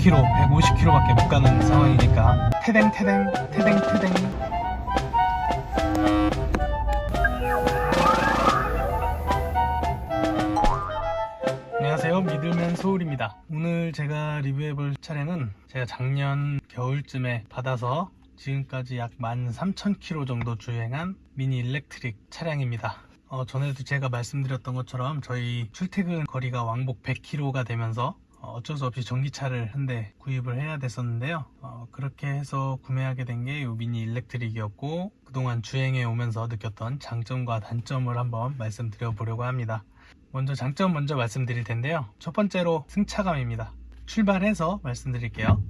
100km, 150km밖에 못 가는 상황이니까 태댕. 안녕하세요, 미들맨 소울입니다. 오늘 제가 리뷰해볼 차량은 제가 작년 겨울쯤에 받아서 지금까지 약 13,000km 정도 주행한 미니 일렉트릭 차량입니다. 전에도 제가 말씀드렸던 것처럼 저희 출퇴근 거리가 왕복 100km가 되면서 어쩔 수 없이 전기차를 한 대 구입을 해야 됐었는데요. 그렇게 해서 구매하게 된 게 이 미니 일렉트릭이었고, 그동안 주행해 오면서 느꼈던 장점과 단점을 한번 말씀드려 보려고 합니다. 먼저 장점 먼저 말씀드릴 텐데요. 첫 번째로 승차감입니다. 출발해서 말씀드릴게요.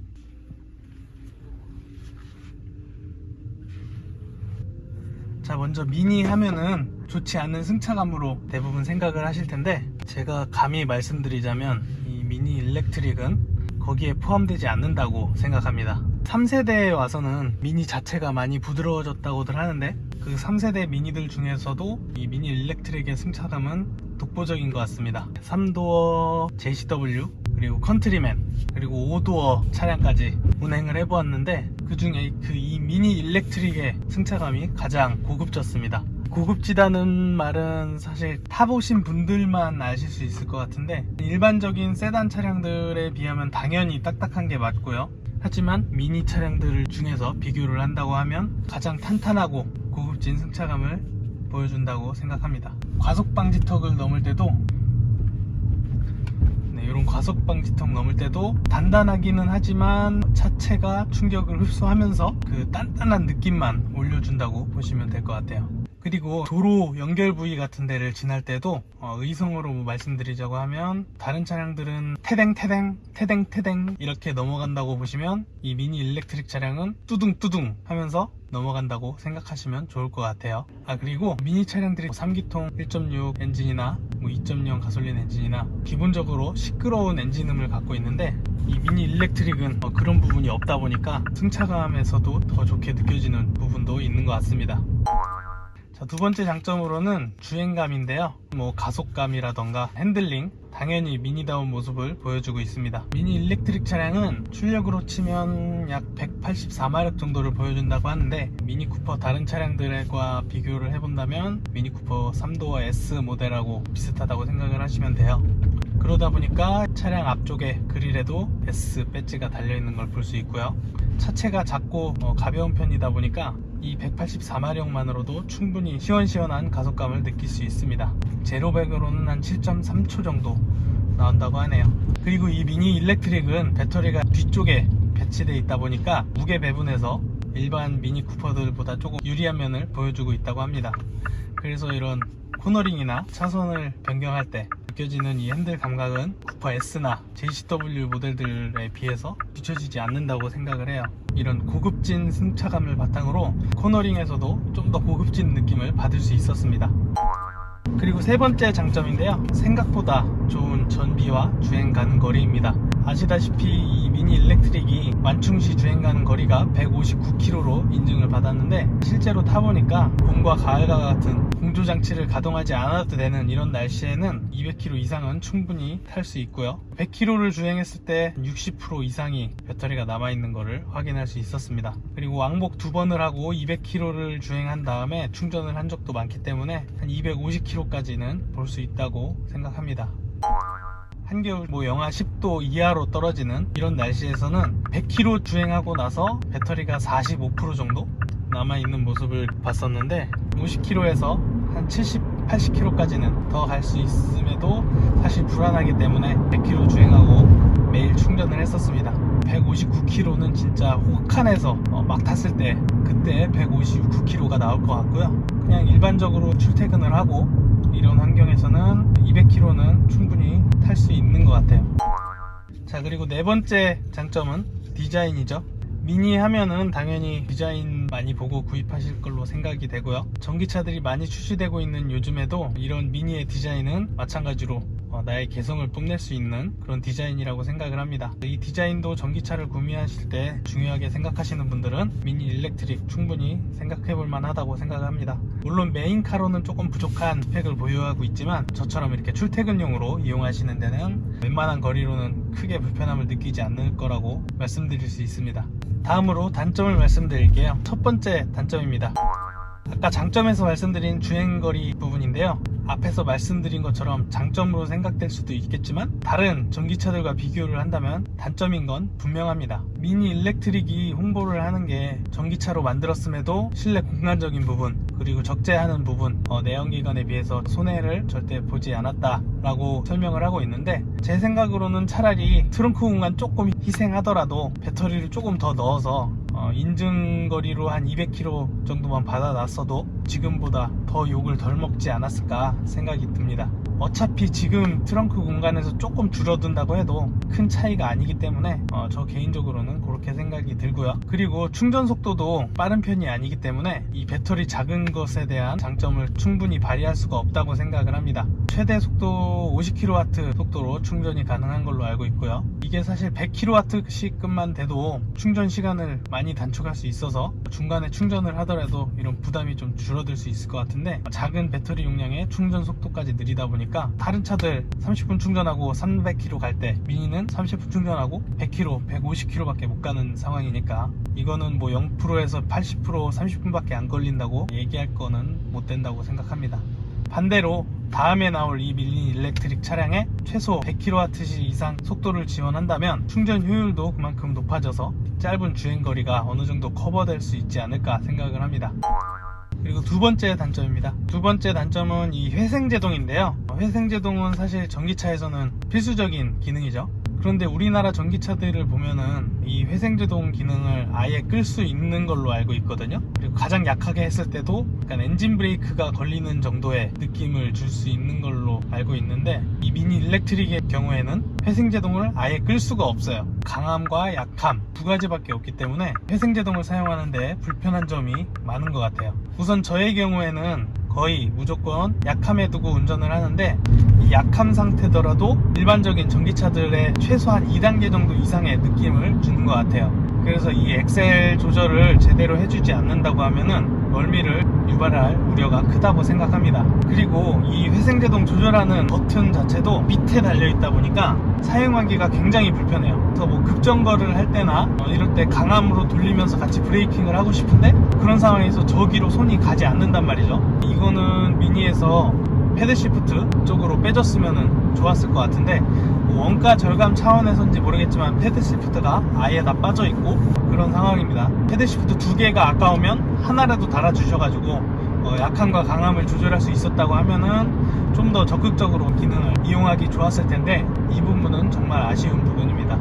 자, 먼저 미니 하면은 좋지 않은 승차감으로 대부분 생각을 하실 텐데, 제가 감히 말씀드리자면 이 미니 일렉트릭은 거기에 포함되지 않는다고 생각합니다. 3세대에 와서는 미니 자체가 많이 부드러워졌다고들 하는데, 그 3세대 미니들 중에서도 이 미니 일렉트릭의 승차감은 독보적인 것 같습니다. 3도어 JCW, 그리고 컨트리맨, 그리고 5도어 차량까지 운행을 해보았는데, 그 중에 이 미니 일렉트릭의 승차감이 가장 고급졌습니다. 고급지다는 말은 사실 타보신 분들만 아실 수 있을 것 같은데, 일반적인 세단 차량들에 비하면 당연히 딱딱한 게 맞고요. 하지만 미니 차량들 중에서 비교를 한다고 하면 가장 탄탄하고 고급진 승차감을 보여준다고 생각합니다. 과속 방지턱을 넘을 때도, 이런 과속 방지턱 넘을 때도 단단하기는 하지만 차체가 충격을 흡수하면서 그 단단한 느낌만 올려준다고 보시면 될 것 같아요. 그리고 도로 연결 부위 같은 데를 지날 때도 의성어로 말씀드리자고 하면, 다른 차량들은 태댕 이렇게 넘어간다고 보시면, 이 미니 일렉트릭 차량은 뚜둥 하면서 넘어간다고 생각하시면 좋을 것 같아요. 그리고 미니 차량들이 3기통 1.6 엔진이나 2.0 가솔린 엔진이나 기본적으로 시끄러운 엔진음을 갖고 있는데, 이 미니 일렉트릭은 그런 부분이 없다 보니까 승차감에서도 더 좋게 느껴지는 부분도 있는 것 같습니다. 자, 두 번째 장점으로는 주행감인데요. 가속감이라던가 핸들링, 당연히 미니다운 모습을 보여주고 있습니다. 미니 일렉트릭 차량은 출력으로 치면 약 184마력 정도를 보여준다고 하는데, 미니 쿠퍼 다른 차량들과 비교를 해본다면 미니 쿠퍼 3도어 S 모델하고 비슷하다고 생각을 하시면 돼요. 그러다 보니까 차량 앞쪽에 그릴에도 S 배지가 달려있는 걸 볼 수 있고요. 차체가 작고 가벼운 편이다 보니까 이 184마력만으로도 충분히 시원시원한 가속감을 느낄 수 있습니다. 제로 100으로는 한 7.3초 정도 나온다고 하네요. 그리고 이 미니 일렉트릭은 배터리가 뒤쪽에 배치되어 있다 보니까 무게 배분에서 일반 미니 쿠퍼들보다 조금 유리한 면을 보여주고 있다고 합니다. 그래서 이런 코너링이나 차선을 변경할 때 느껴지는 이 핸들 감각은 쿠퍼 S나 JCW 모델들에 비해서 뒤처지지 않는다고 생각을 해요. 이런 고급진 승차감을 바탕으로 코너링에서도 좀 더 고급진 느낌을 받을 수 있었습니다. 그리고 세 번째 장점인데요, 생각보다 좋은 전비와 주행 가는 거리입니다. 아시다시피 이 미니 일렉트릭이 완충시 주행 가는 거리가 159km로 인증을 받았는데, 실제로 타보니까 봄과 가을과 같은 공조장치를 가동하지 않아도 되는 이런 날씨에는 200km 이상은 충분히 탈 수 있고요. 100km를 주행했을 때 60% 이상이 배터리가 남아있는 것을 확인할 수 있었습니다. 그리고 왕복 2번을 하고 200km를 주행한 다음에 충전을 한 적도 많기 때문에 한 250km까지는 볼 수 있다고 생각합니다. 한겨울 영하 10도 이하로 떨어지는 이런 날씨에서는 100km 주행하고 나서 배터리가 45% 정도 남아있는 모습을 봤었는데, 50km에서 한 70, 80km까지는 더 갈 수 있음에도 사실 불안하기 때문에 100km 주행하고 매일 충전을 했었습니다. 159km는 진짜 혹한에서 막 탔을 때 그때 159km가 나올 것 같고요. 그냥 일반적으로 출퇴근을 하고 이런 환경에서는 200km는 충분히 탈 수 있는 것 같아요. 자, 그리고 네 번째 장점은 디자인이죠. 미니 하면은 당연히 디자인 많이 보고 구입하실 걸로 생각이 되고요. 전기차들이 많이 출시되고 있는 요즘에도 이런 미니의 디자인은 마찬가지로 나의 개성을 뽐낼 수 있는 그런 디자인이라고 생각을 합니다. 이 디자인도 전기차를 구매하실 때 중요하게 생각하시는 분들은 미니 일렉트릭 충분히 생각해 볼 만하다고 생각합니다. 물론 메인카로는 조금 부족한 스펙을 보유하고 있지만 저처럼 이렇게 출퇴근용으로 이용하시는 데는 웬만한 거리로는 크게 불편함을 느끼지 않을 거라고 말씀드릴 수 있습니다. 다음으로 단점을 말씀드릴게요. 첫 번째 단점입니다. 아까 장점에서 말씀드린 주행거리 부분인데요. 앞에서 말씀드린 것처럼 장점으로 생각될 수도 있겠지만 다른 전기차들과 비교를 한다면 단점인 건 분명합니다. 미니 일렉트릭이 홍보를 하는 게 전기차로 만들었음에도 실내 공간적인 부분 그리고 적재하는 부분 내연기관에 비해서 손해를 절대 보지 않았다 라고 설명을 하고 있는데 제 생각으로는 차라리 트렁크 공간 조금 희생하더라도 배터리를 조금 더 넣어서 인증거리로 한 200km 정도만 받아놨어도 지금보다 더 욕을 덜 먹지 않았을까 생각이 듭니다. 어차피 지금 트렁크 공간에서 조금 줄어든다고 해도 큰 차이가 아니기 때문에 저 개인적으로는 그렇게 생각이 들고요. 그리고 충전 속도도 빠른 편이 아니기 때문에 이 배터리 작은 것에 대한 장점을 충분히 발휘할 수가 없다고 생각을 합니다. 최대 속도 50kW 속도로 충전이 가능한 걸로 알고 있고요. 이게 사실 100kW씩급만 돼도 충전 시간을 많이 단축할 수 있어서 중간에 충전을 하더라도 이런 부담이 좀 줄어들 수 있을 것 같은데 작은 배터리 용량의 충전 속도까지 느리다 보니까 다른 차들 30분 충전하고 300km 갈 때 미니는 30분 충전하고 100km, 150km 밖에 못 가는 상황이니까 이거는 뭐 0%에서 80% 30분밖에 안 걸린다고 얘기할 거는 못 된다고 생각합니다. 반대로 다음에 나올 이 미니 일렉트릭 차량에 최소 100kW 이상 속도를 지원한다면 충전 효율도 그만큼 높아져서 짧은 주행거리가 어느 정도 커버될 수 있지 않을까 생각을 합니다. 그리고 두 번째 단점입니다. 두 번째 단점은 이 회생제동인데요. 회생제동은 사실 전기차에서는 필수적인 기능이죠. 그런데 우리나라 전기차들을 보면은 이 회생제동 기능을 아예 끌 수 있는 걸로 알고 있거든요. 그리고 가장 약하게 했을 때도 약간 엔진 브레이크가 걸리는 정도의 느낌을 줄 수 있는 걸로 알고 있는데 이 미니 일렉트릭의 경우에는 회생제동을 아예 끌 수가 없어요. 강함과 약함 두 가지밖에 없기 때문에 회생제동을 사용하는데 불편한 점이 많은 것 같아요. 우선 저의 경우에는 거의 무조건 약함에 두고 운전을 하는데 이 약함 상태더라도 일반적인 전기차들의 최소한 2단계 정도 이상의 느낌을 주는 것 같아요. 그래서 이 엑셀 조절을 제대로 해주지 않는다고 하면은 멀미를 유발할 우려가 크다고 생각합니다. 그리고 이 회생제동 조절하는 버튼 자체도 밑에 달려있다 보니까 사용하기가 굉장히 불편해요. 그래서 뭐 급정거를 할 때나 이럴 때 강함으로 돌리면서 같이 브레이킹을 하고 싶은데 그런 상황에서 저기로 손이 가지 않는단 말이죠. 이거는 미니에서 패드 시프트 쪽으로 빼줬으면 좋았을 것 같은데 원가 절감 차원에서인지 모르겠지만 패드 시프트가 아예 다 빠져있고 그런 상황입니다. 패드 시프트 두 개가 아까우면 하나라도 달아주셔가지고 약함과 강함을 조절할 수 있었다고 하면은 좀 더 적극적으로 기능을 이용하기 좋았을 텐데 이 부분은 정말 아쉬운 부분입니다.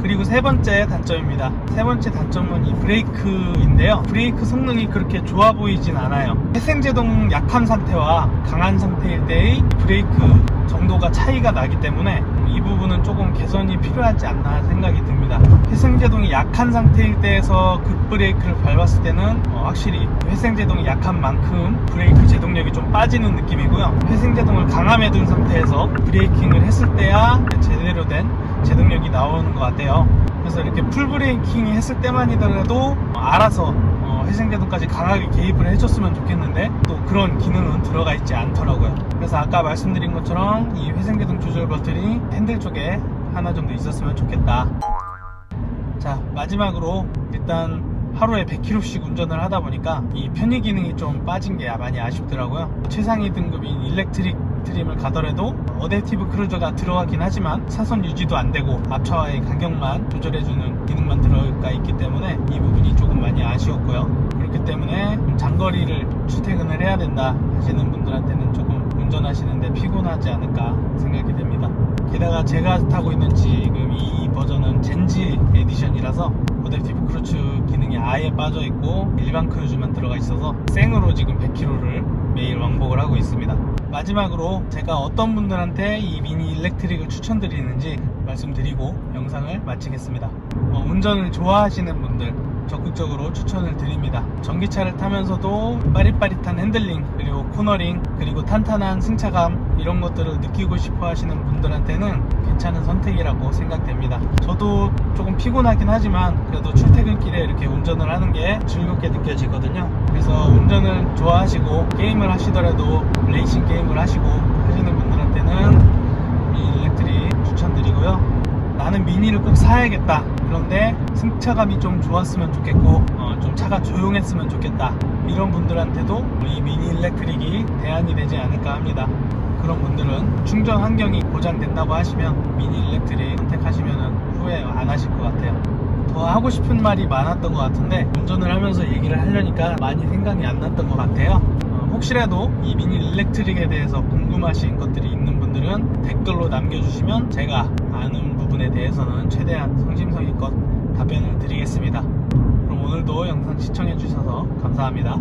그리고 세 번째 단점입니다. 세 번째 단점은 이 브레이크인데요. 브레이크 성능이 그렇게 좋아 보이진 않아요. 회생제동 약한 상태와 강한 상태일 때의 브레이크 정도가 차이가 나기 때문에 이 부분은 조금 개선이 필요하지 않나 생각이 듭니다. 회생제동이 약한 상태일 때에서 급브레이크를 밟았을 때는 확실히 회생제동이 약한 만큼 브레이크 제동력이 좀 빠지는 느낌이고요. 회생제동을 강함에 둔 상태에서 브레이킹을 했을 때야 제대로 된 제동력이 나오는 것 같아요. 그래서 이렇게 풀브레이킹 했을 때만이더라도 알아서 회생제동까지 강하게 개입을 해줬으면 좋겠는데 또 그런 기능은 들어가 있지 않더라고요. 그래서 아까 말씀드린 것처럼 이 회생제동 조절 버튼이 핸들 쪽에 하나 정도 있었으면 좋겠다. 자, 마지막으로 일단 하루에 100km씩 운전을 하다 보니까 이 편의 기능이 좀 빠진 게 많이 아쉽더라고요. 최상위 등급인 일렉트릭 트림을 가더라도 어댑티브 크루저가 들어가긴 하지만 차선 유지도 안 되고 앞차와의 간격만 조절해주는 기능만 들어가 있기 때문에 이 부분이 조금 많이 아쉬웠고요. 그렇기 때문에 장거리를 출퇴근을 해야 된다 하시는 분들한테는 조금 운전하시는데 피곤하지 않을까 생각이 됩니다. 게다가 제가 타고 있는 지금 이 버전은 젠지 에디션이라서 어댑티브 크루즈 기능이 아예 빠져있고 일반 크루즈만 들어가 있어서 생으로 지금 100km를 매일 왕복을 하고 있습니다. 마지막으로 제가 어떤 분들한테 이 미니 일렉트릭을 추천드리는지 말씀드리고 영상을 마치겠습니다. 운전을 좋아하시는 분들 적극적으로 추천을 드립니다. 전기차를 타면서도 빠릿빠릿한 핸들링, 그리고 코너링, 그리고 탄탄한 승차감, 이런 것들을 느끼고 싶어 하시는 분들한테는 괜찮은 선택이라고 생각됩니다. 저도 조금 피곤하긴 하지만 그래도 출퇴근길에 이렇게 운전을 하는 게 즐겁게 느껴지거든요. 그래서 운전을 좋아하시고 게임을 하시더라도 레이싱 게임을 하시고 하시는 분들한테는 미니 일렉트릭 추천드리고요. 나는 미니를 꼭 사야겠다, 그런데 승차감이 좀 좋았으면 좋겠고 좀 차가 조용했으면 좋겠다, 이런 분들한테도 이 미니 일렉트릭이 대안이 되지 않을까 합니다. 그런 분들은 충전 환경이 보장된다고 하시면 미니 일렉트릭 선택하시면 후회 안 하실 것 같아요. 더 하고 싶은 말이 많았던 것 같은데 운전을 하면서 얘기를 하려니까 많이 생각이 안 났던 것 같아요. 혹시라도 이 미니 일렉트릭에 대해서 궁금하신 것들이 있는 분들은 댓글로 남겨주시면 제가 아는 부분에 대해서는 최대한 성심성의껏 답변을 드리겠습니다. 그럼 오늘도 영상 시청해 주셔서 감사합니다.